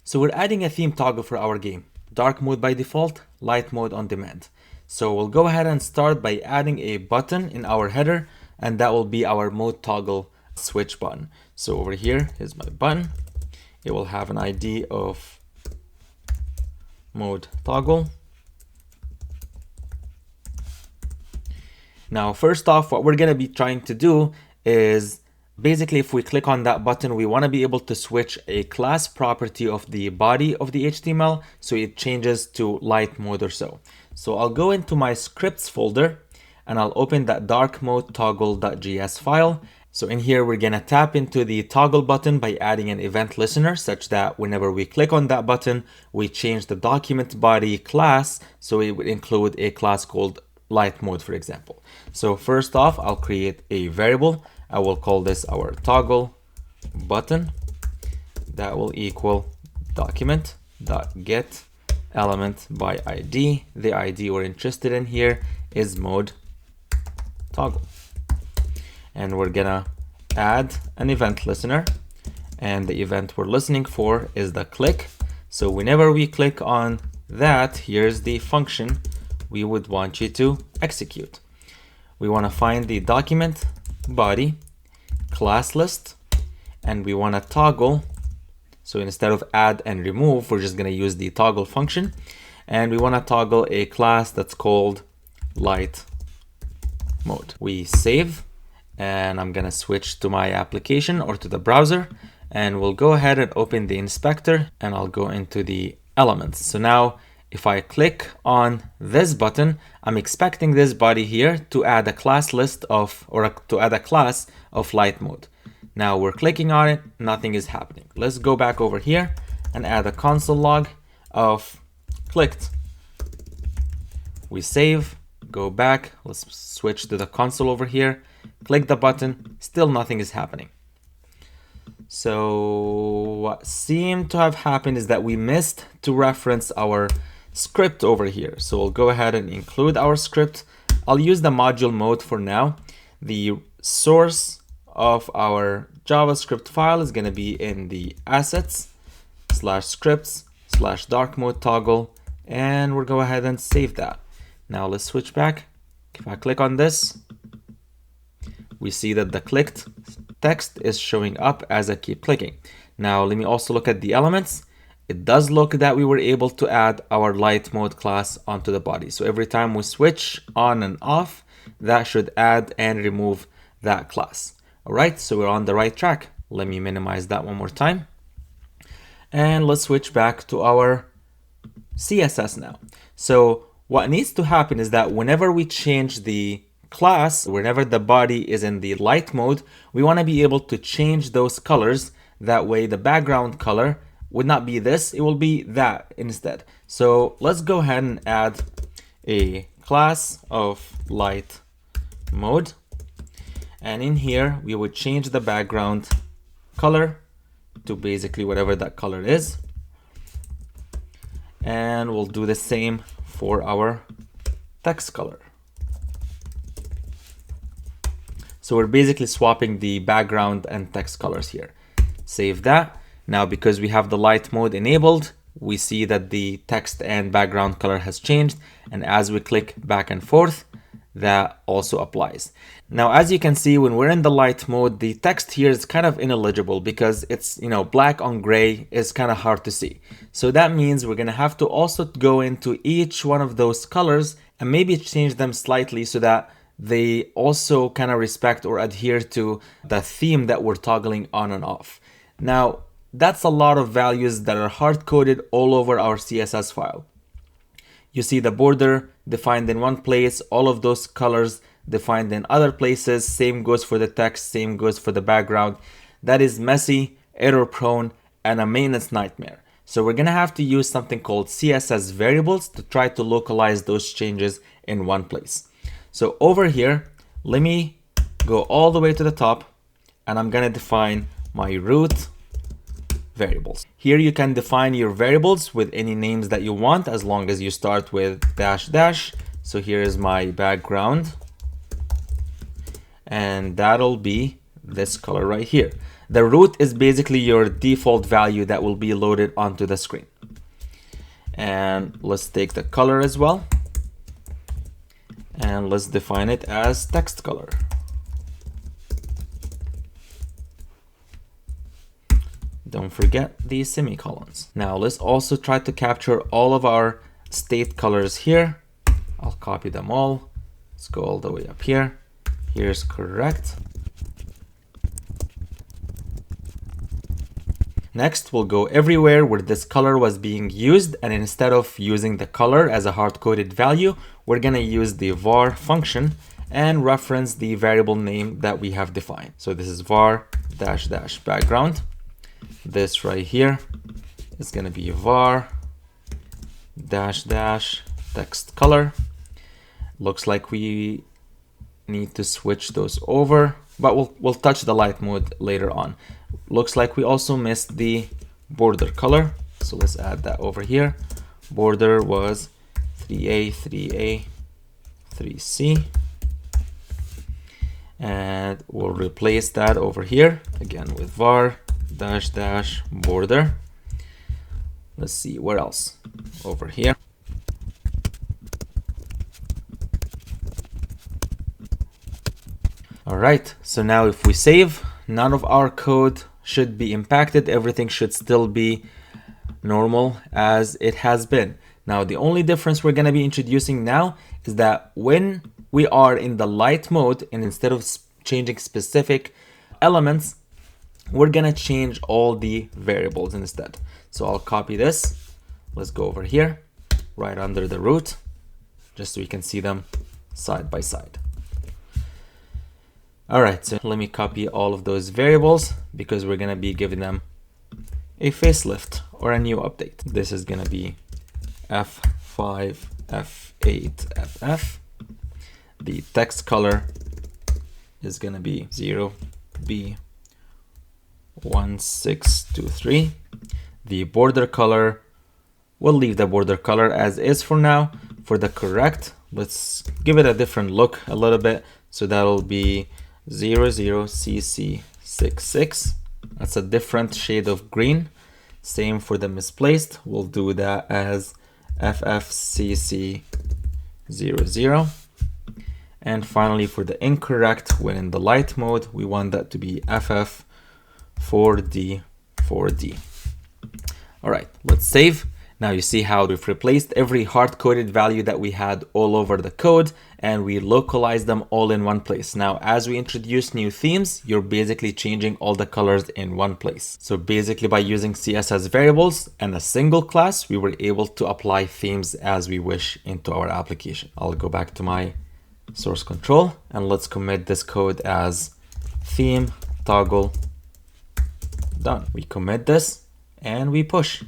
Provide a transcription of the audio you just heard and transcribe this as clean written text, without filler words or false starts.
So we're adding a theme toggle for our game. Dark mode by default, light mode on demand. So we'll go ahead and start by adding a button in our header, and that will be our mode toggle switch button. So over here is my button. It will have an ID of mode toggle. Now, first off, what we're going to be trying to do is basically, if we click on that button, we want to be able to switch a class property of the body of the HTML so it changes to light mode or so. So I'll go into my scripts folder and I'll open that dark mode toggle.js file. So in here, we're going to tap into the toggle button by adding an event listener such that whenever we click on that button, we change the document body class. So it would include a class called light mode, for example. So first off, I'll create a variable. I will call this our toggle button. That will equal document.get element by ID. The ID we're interested in here is mode toggle. And we're gonna add an event listener. And the event we're listening for is the click. So whenever we click on that, here's the function we would want you to execute. We want to find the document body class list, and we want to toggle. So instead of add and remove, we're just going to use the toggle function, and we want to toggle a class that's called light mode. We save, and I'm going to switch to my application or to the browser, and we'll go ahead and open the inspector, and I'll go into the elements. So now if I click on this button, I'm expecting this body here to add a class list of, or to add a class of light mode. Now we're clicking on it, nothing is happening. Let's go back over here and add a console log of clicked. We save, go back, let's switch to the console over here, click the button, still nothing is happening. So what seemed to have happened is that we missed to reference our script over here. So we'll go ahead and include our script. I'll use the module mode for now. The source of our JavaScript file is going to be in the assets/scripts/dark mode toggle, and we'll go ahead and save that. Now let's switch back. If I click on this, we see that the clicked text is showing up as I keep clicking. Now let me also look at the elements. It does look that we were able to add our light mode class onto the body. So every time we switch on and off, that should add and remove that class. All right, so we're on the right track. Let me minimize that one more time. And let's switch back to our CSS now. So what needs to happen is that whenever we change the class, whenever the body is in the light mode, we want to be able to change those colors. That way the background color would not be this, it will be that instead. So let's go ahead and add a class of light mode. And in here, we would change the background color to basically whatever that color is. And we'll do the same for our text color. So we're basically swapping the background and text colors here. Save that. Now, because we have the light mode enabled, we see that the text and background color has changed. And as we click back and forth, that also applies. Now, as you can see, when we're in the light mode, the text here is kind of ineligible because it's, black on gray is kind of hard to see. So that means we're going to have to also go into each one of those colors and maybe change them slightly so that they also kind of respect or adhere to the theme that we're toggling on and off. Now, that's a lot of values that are hard-coded all over our CSS file. You see the border defined in one place, all of those colors defined in other places. Same goes for the text, same goes for the background. That is messy, error-prone, and a maintenance nightmare. So we're going to have to use something called CSS Variables to try to localize those changes in one place. So over here, let me go all the way to the top, and I'm going to define my root variables. Here you can define your variables with any names that you want as long as you start with --. So here is my background, and that'll be this color right here. The root is basically your default value that will be loaded onto the screen. And let's take the color as well. And let's define it as text color. Don't forget the semicolons. Now let's also try to capture all of our state colors here. I'll copy them all. Let's go all the way up here. Here's correct. Next, we'll go everywhere where this color was being used, and instead of using the color as a hard-coded value, we're gonna use the var function and reference the variable name that we have defined. So this is var dash dash background. This right here is gonna be var dash dash text color. Looks like we need to switch those over, but we'll touch the light mode later on. Looks like we also missed the border color, so let's add that over here. Border was 3A, 3A, 3C, and we'll replace that over here again with var dash dash border. Let's see where else over here. All right, so now if we save, none of our code should be impacted. Everything should still be normal as it has been. Now, the only difference we're gonna be introducing now is that when we are in the light mode and instead of changing specific elements, we're gonna change all the variables instead. So I'll copy this. Let's go over here, right under the root, just so you can see them side by side. All right, so let me copy all of those variables because we're gonna be giving them a facelift or a new update. This is gonna be F5, F8, FF. The text color is gonna be 0B1623. The border color, we'll leave the border color as is for now. For the correct, let's give it a different look a little bit. So that'll be 00CC66. That's a different shade of green. Same for the misplaced. We'll do that as FFCC00. And finally, for the incorrect, when in the light mode, we want that to be FF4D4D. All right, let's save. Now you see how we've replaced every hard-coded value that we had all over the code, and we localized them all in one place. Now, as we introduce new themes, you're basically changing all the colors in one place. So basically by using CSS variables and a single class, we were able to apply themes as we wish into our application. I'll go back to my source control and let's commit this code as theme toggle done. We commit this and we push.